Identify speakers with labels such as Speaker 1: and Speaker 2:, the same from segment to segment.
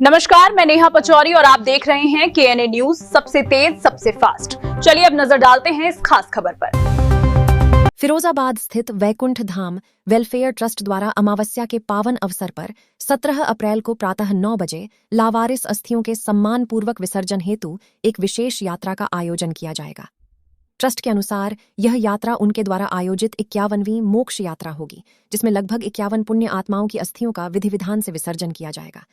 Speaker 1: नमस्कार, मैं नेहा पचौरी और आप देख रहे हैं केएनए न्यूज, सबसे तेज सबसे फास्ट। चलिए अब नजर डालते हैं इस खास खबर पर।
Speaker 2: फिरोजाबाद स्थित वैकुंठ धाम वेलफेयर ट्रस्ट द्वारा अमावस्या के पावन अवसर पर 17 अप्रैल को प्रातः 9 बजे लावारिस अस्थियों के सम्मान पूर्वक विसर्जन हेतु एक विशेष यात्रा का आयोजन किया जाएगा। ट्रस्ट के अनुसार यह यात्रा उनके द्वारा आयोजित 51वीं मोक्ष यात्रा होगी, जिसमें लगभग 51 पुण्य आत्माओं की अस्थियों का विधि विधान से विसर्जन किया जाएगा।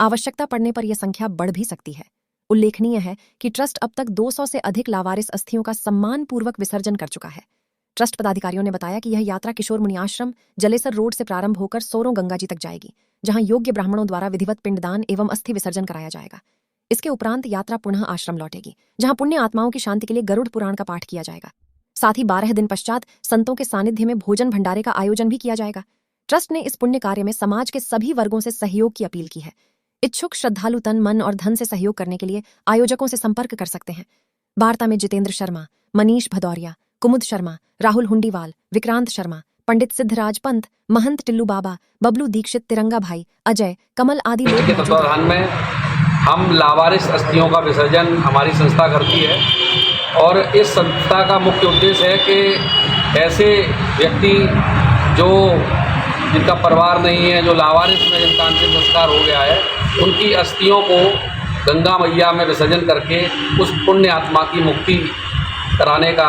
Speaker 2: आवश्यकता पड़ने पर यह संख्या बढ़ भी सकती है। उल्लेखनीय है कि ट्रस्ट अब तक 200 से अधिक लावारिस अस्थियों का सम्मान पूर्वक विसर्जन कर चुका है। ट्रस्ट पदाधिकारियों ने बताया कि यह यात्रा किशोर मुनि आश्रम जलेसर रोड से प्रारंभ होकर सोरों गंगा जी तक जाएगी, जहां योग्य ब्राह्मणों द्वारा विधिवत पिंडदान एवं अस्थि विसर्जन कराया जाएगा। इसके उपरांत यात्रा पुनः आश्रम लौटेगी, जहां पुण्य आत्माओं की शांति के लिए गरुड़ पुराण का पाठ किया जाएगा। साथ ही 12 दिन पश्चात संतों के सानिध्य में भोजन भंडारे का आयोजन भी किया जाएगा। ट्रस्ट ने इस पुण्य कार्य में समाज के सभी वर्गों से सहयोग की अपील की है। इच्छुक श्रद्धालु तन मन और धन से सहयोग करने के लिए आयोजकों से संपर्क कर सकते हैं। वार्ता में जितेंद्र शर्मा, मनीष भदौरिया, कुमुद शर्मा, राहुल हुंडीवाल, विक्रांत शर्मा, पंडित सिद्धराज पंत, महंत टिल्लू बाबा, बबलू दीक्षित, तिरंगा भाई, अजय, कमल आदि लोग
Speaker 3: के तत्वाधान में हम लावारिस अस्थियों का विसर्जन हमारी संस्था करती है और इस संस्था का मुख्य उद्देश्य है कि ऐसे व्यक्ति जिनका परिवार नहीं है, जो लावारिस में जिनका अंतिम संस्कार हो गया है, उनकी अस्थियों को गंगा मैया में विसर्जन करके उस पुण्य आत्मा की मुक्ति कराने का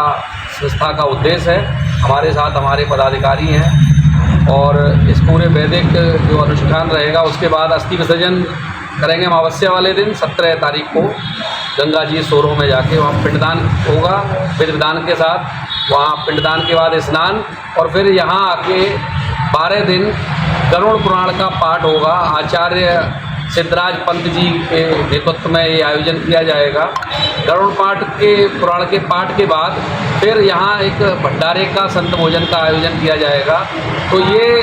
Speaker 3: संस्था का उद्देश्य है। हमारे साथ हमारे पदाधिकारी हैं और इस पूरे वैदिक जो अनुष्ठान रहेगा, उसके बाद अस्थि विसर्जन करेंगे अमावस्या वाले दिन 17 तारीख को गंगा जी सोरों में जाके वहाँ पिंडदान होगा। पिंडदान के साथ वहाँ पिंडदान के बाद स्नान और फिर यहाँ आके 12 दिन गरुड़ पुराण का पाठ होगा। आचार्य सिद्धराज पंत जी के नेतृत्व में ये आयोजन किया जाएगा। गरुड़ पुराण के पाठ के बाद फिर यहाँ एक भंडारे का संत भोजन का आयोजन किया जाएगा। तो ये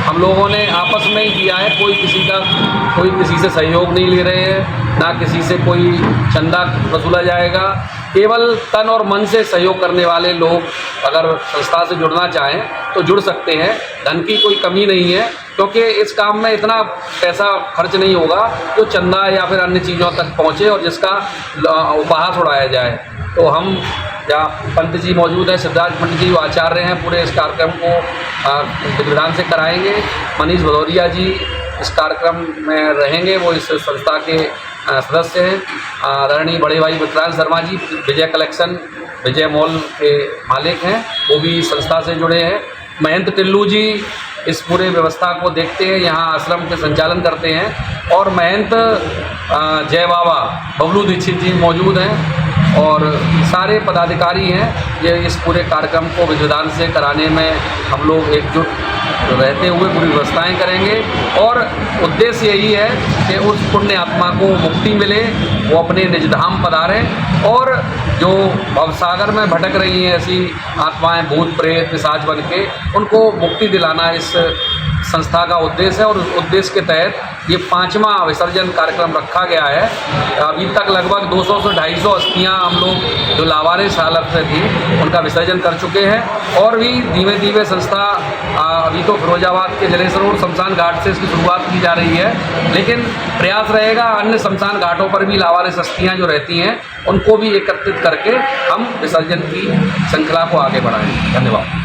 Speaker 3: हम लोगों ने आपस में ही किया है, कोई किसी से सहयोग नहीं ले रहे हैं, ना किसी से कोई चंदा वसूला जाएगा। केवल तन और मन से सहयोग करने वाले लोग अगर संस्था से जुड़ना चाहें तो जुड़ सकते हैं। धन की कोई कमी नहीं है, क्योंकि इस काम में इतना पैसा खर्च नहीं होगा जो चंदा या फिर अन्य चीज़ों तक पहुँचे और जिसका उपहास उड़ाया जाए। तो हम जहाँ पंत जी मौजूद हैं, सिद्धार्थ पंत जी आचार्य हैं, पूरे इस कार्यक्रम को विधान से कराएंगे। मनीष भदौरिया जी इस कार्यक्रम में रहेंगे, वो इस संस्था के सदस्य हैं। आदरणीय बड़े भाई विक्रांत शर्मा जी विजय कलेक्शन विजय मॉल के मालिक हैं, वो भी संस्था से जुड़े हैं। महंत टिल्लू जी इस पूरे व्यवस्था को देखते हैं, यहाँ आश्रम के संचालन करते हैं। और महंत जय बाबा बबलू दीक्षित जी मौजूद हैं और सारे पदाधिकारी हैं। ये इस पूरे कार्यक्रम को विधिविधान से कराने में हम लोग एकजुट रहते हुए पूरी व्यवस्थाएं करेंगे और उद्देश्य यही है कि उस पुण्य आत्मा को मुक्ति मिले, वो अपने निज धाम पधारें और जो भवसागर में भटक रही हैं ऐसी आत्माएं, भूत प्रेत पिशाच बन के, उनको मुक्ति दिलाना इस संस्था का उद्देश्य है। और उस उद्देश्य के तहत ये 5वां विसर्जन कार्यक्रम रखा गया है। अभी तक लगभग 200 से 250 अस्थियाँ हम लोग जो लावारिस हालत में थी उनका विसर्जन कर चुके हैं और भी धीमे धीमे संस्था अभी तो फिरोजाबाद के जलेसर रोड शमशान घाट से इसकी शुरुआत की जा रही है, लेकिन प्रयास रहेगा अन्य शमशान घाटों पर भी लावारिस अस्थियाँ जो रहती हैं उनको भी एकत्रित करके हम विसर्जन की श्रृंखला को आगे बढ़ाएंगे। धन्यवाद।